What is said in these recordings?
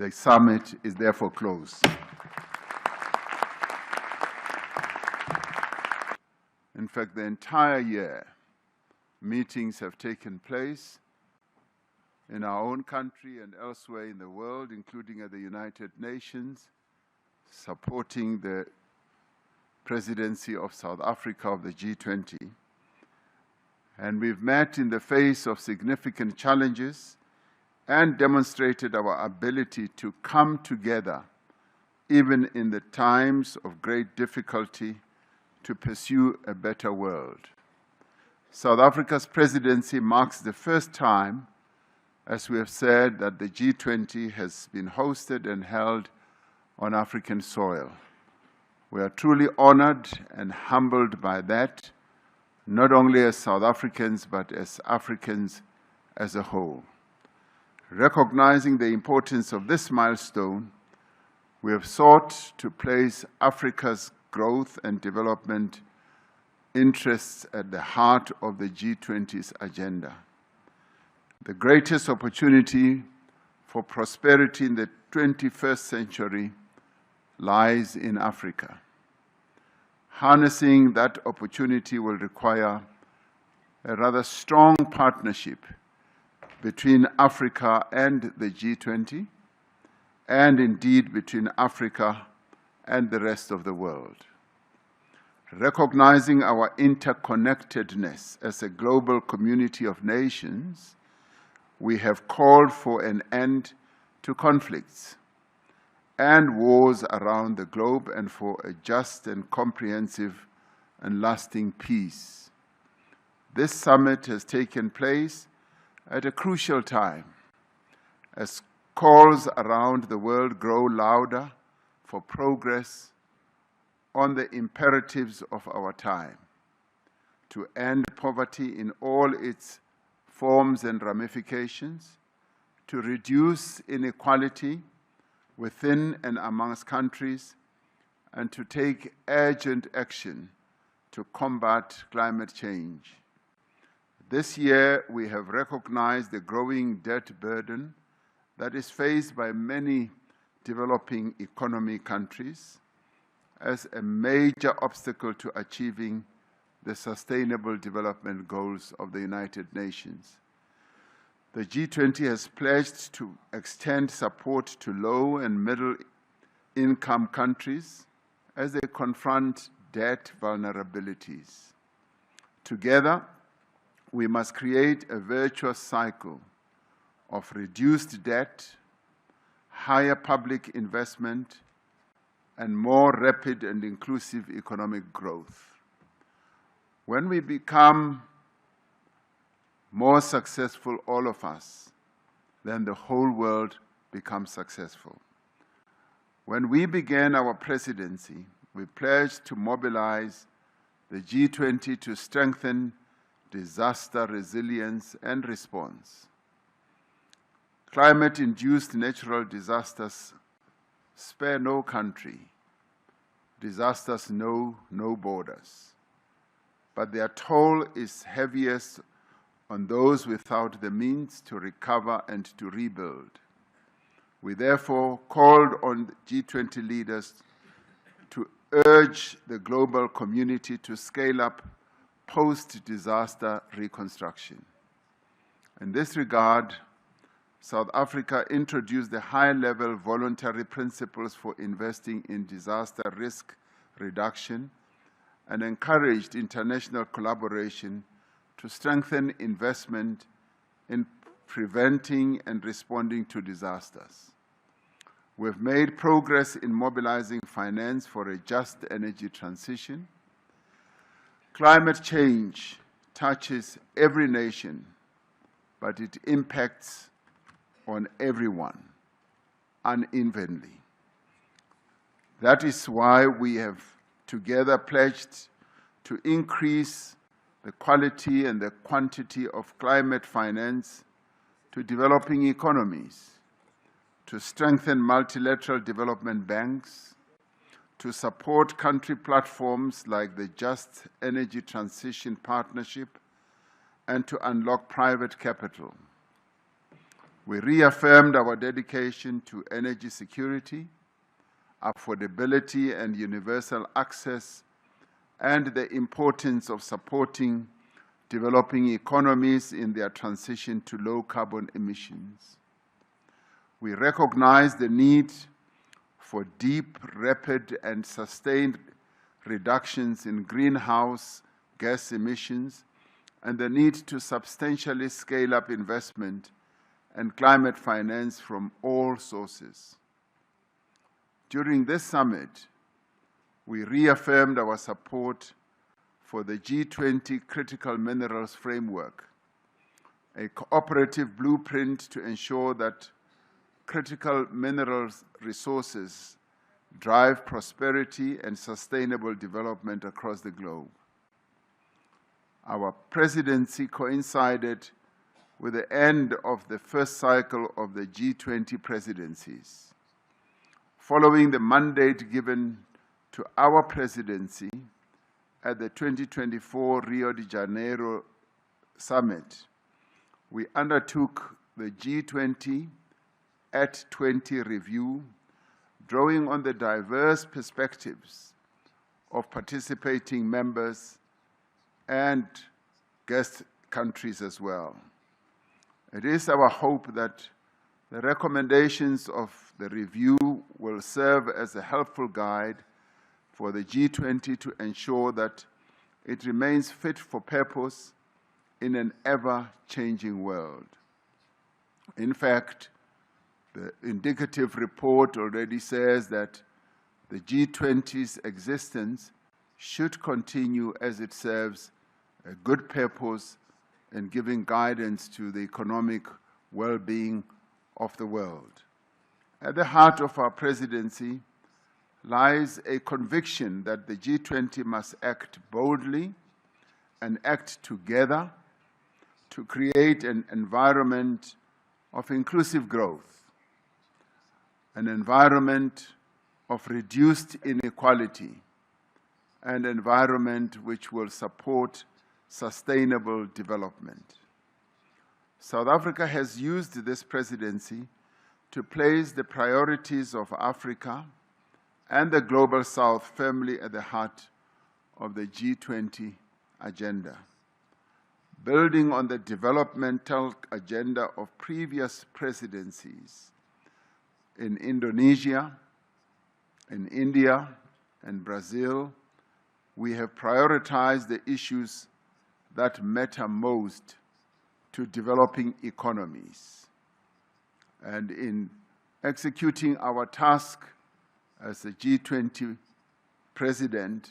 The summit is therefore closed. In fact, the entire year, meetings have taken place in our own country and elsewhere in the world, including at the United Nations, supporting the presidency of South Africa of the G20. And we've met in the face of significant challenges and demonstrated our ability to come together, even in the times of great difficulty, to pursue a better world. South Africa's presidency marks the first time, as we have said, that the G20 has been hosted and held on African soil. We are truly honored and humbled by that, not only as South Africans, but as Africans as a whole. Recognizing the importance of this milestone, we have sought to place Africa's growth and development interests at the heart of the G20's agenda. The greatest opportunity for prosperity in the 21st century lies in Africa. Harnessing that opportunity will require a rather strong partnership between Africa and the G20, and indeed between Africa and the rest of the world. Recognizing our interconnectedness as a global community of nations, we have called for an end to conflicts and wars around the globe and for a just and comprehensive and lasting peace. This summit has taken place at a crucial time as calls around the world grow louder for progress on the imperatives of our time, to end poverty in all its forms and ramifications, to reduce inequality within and amongst countries, and to take urgent action to combat climate change. This year, we have recognized the growing debt burden that is faced by many developing economy countries as a major obstacle to achieving the Sustainable Development Goals of the United Nations. The G20 has pledged to extend support to low and middle-income countries as they confront debt vulnerabilities. Together, we must create a virtuous cycle of reduced debt, higher public investment, and more rapid and inclusive economic growth. When we become more successful, all of us, then the whole world becomes successful. When we began our presidency, we pledged to mobilize the G20 to strengthen disaster resilience and response. Climate-induced natural disasters spare no country. Disasters know no borders. But their toll is heaviest on those without the means to recover and to rebuild. We therefore called on G20 leaders to urge the global community to scale up post-disaster reconstruction. In this regard, South Africa introduced the high-level voluntary principles for investing in disaster risk reduction and encouraged international collaboration to strengthen investment in preventing and responding to disasters. We've made progress in mobilizing finance for a just energy transition. Climate change touches every nation, but it impacts on everyone unevenly. That is why we have together pledged to increase the quality and the quantity of climate finance to developing economies, to strengthen multilateral development banks, to support country platforms like the Just Energy Transition Partnership, and to unlock private capital. We reaffirmed our dedication to energy security, affordability and universal access, and the importance of supporting developing economies in their transition to low carbon emissions. We recognize the need for deep, rapid, and sustained reductions in greenhouse gas emissions and the need to substantially scale up investment and climate finance from all sources. During this summit, we reaffirmed our support for the G20 Critical Minerals Framework, a cooperative blueprint to ensure that critical minerals resources drive prosperity and sustainable development across the globe. Our presidency coincided with the end of the first cycle of the G20 presidencies. Following the mandate given to our presidency at the 2024 Rio de Janeiro summit, we undertook the G20 at 20 review, drawing on the diverse perspectives of participating members and guest countries as well. It is our hope that the recommendations of the review will serve as a helpful guide for the G20 to ensure that it remains fit for purpose in an ever-changing world. In fact, the indicative report already says that the G20's existence should continue as it serves a good purpose in giving guidance to the economic well-being of the world. At the heart of our presidency lies a conviction that the G20 must act boldly and act together to create an environment of inclusive growth, an environment of reduced inequality, an environment which will support sustainable development. South Africa has used this presidency to place the priorities of Africa and the Global South firmly at the heart of the G20 agenda. Building on the developmental agenda of previous presidencies in Indonesia, in India, and Brazil, we have prioritized the issues that matter most to developing economies. And in executing our task as a G20 president,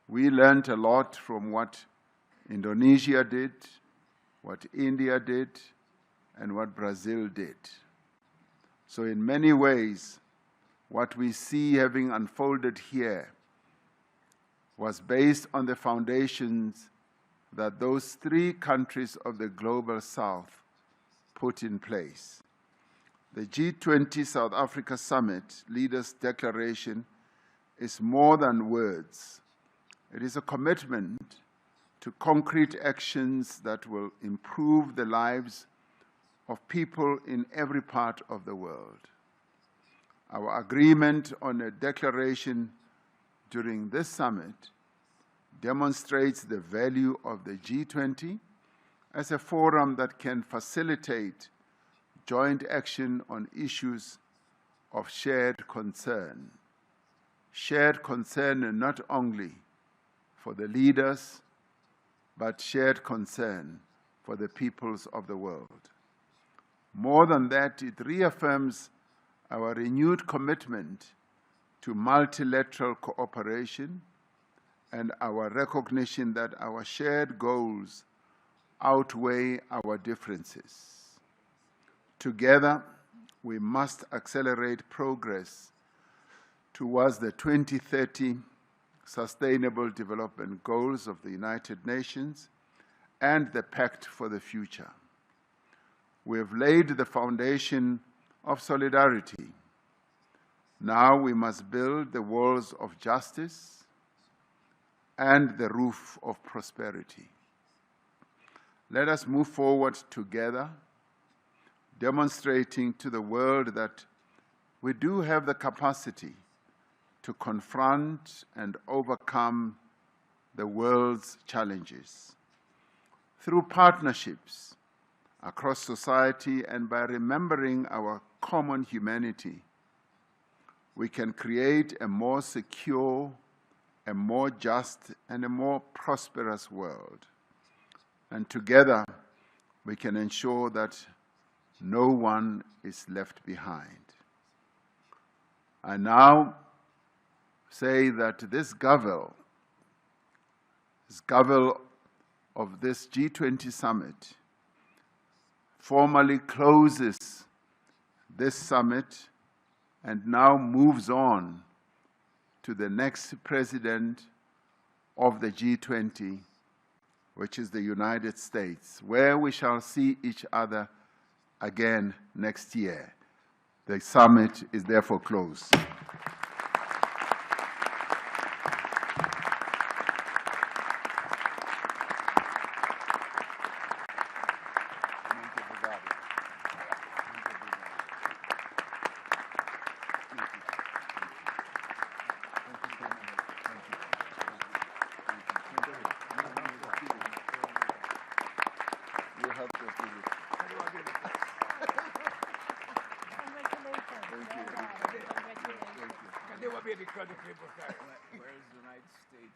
we learned a lot from what Indonesia did, what India did, and what Brazil did. So in many ways, what we see having unfolded here was based on the foundations that those three countries of the Global South put in place. The G20 South Africa Summit Leaders' Declaration is more than words. It is a commitment to concrete actions that will improve the lives of people in every part of the world. Our agreement on a declaration during this summit demonstrates the value of the G20 as a forum that can facilitate joint action on issues of shared concern. Shared concern not only for the leaders, but shared concern for the peoples of the world. More than that, it reaffirms our renewed commitment to multilateral cooperation and our recognition that our shared goals outweigh our differences. Together, we must accelerate progress towards the 2030 Sustainable Development Goals of the United Nations and the Pact for the Future. We have laid the foundation of solidarity. Now we must build the walls of justice and the roof of prosperity. Let us move forward together, demonstrating to the world that we do have the capacity to confront and overcome the world's challenges through partnerships across society, and by remembering our common humanity, we can create a more secure, a more just, and a more prosperous world. And together, we can ensure that no one is left behind. I now say that this gavel of this G20 summit formally closes this summit and now moves on to the next president of the G20, which is the United States, where we shall see each other again next year. The summit is therefore closed. Where's the United States?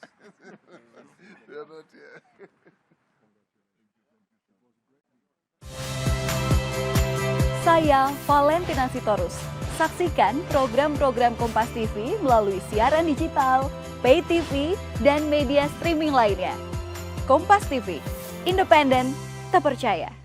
They're not here. Saya Valentina Sitorus. Saksikan program-program Kompas TV melalui siaran digital, pay TV, dan media streaming lainnya. Kompas TV, independen, terpercaya.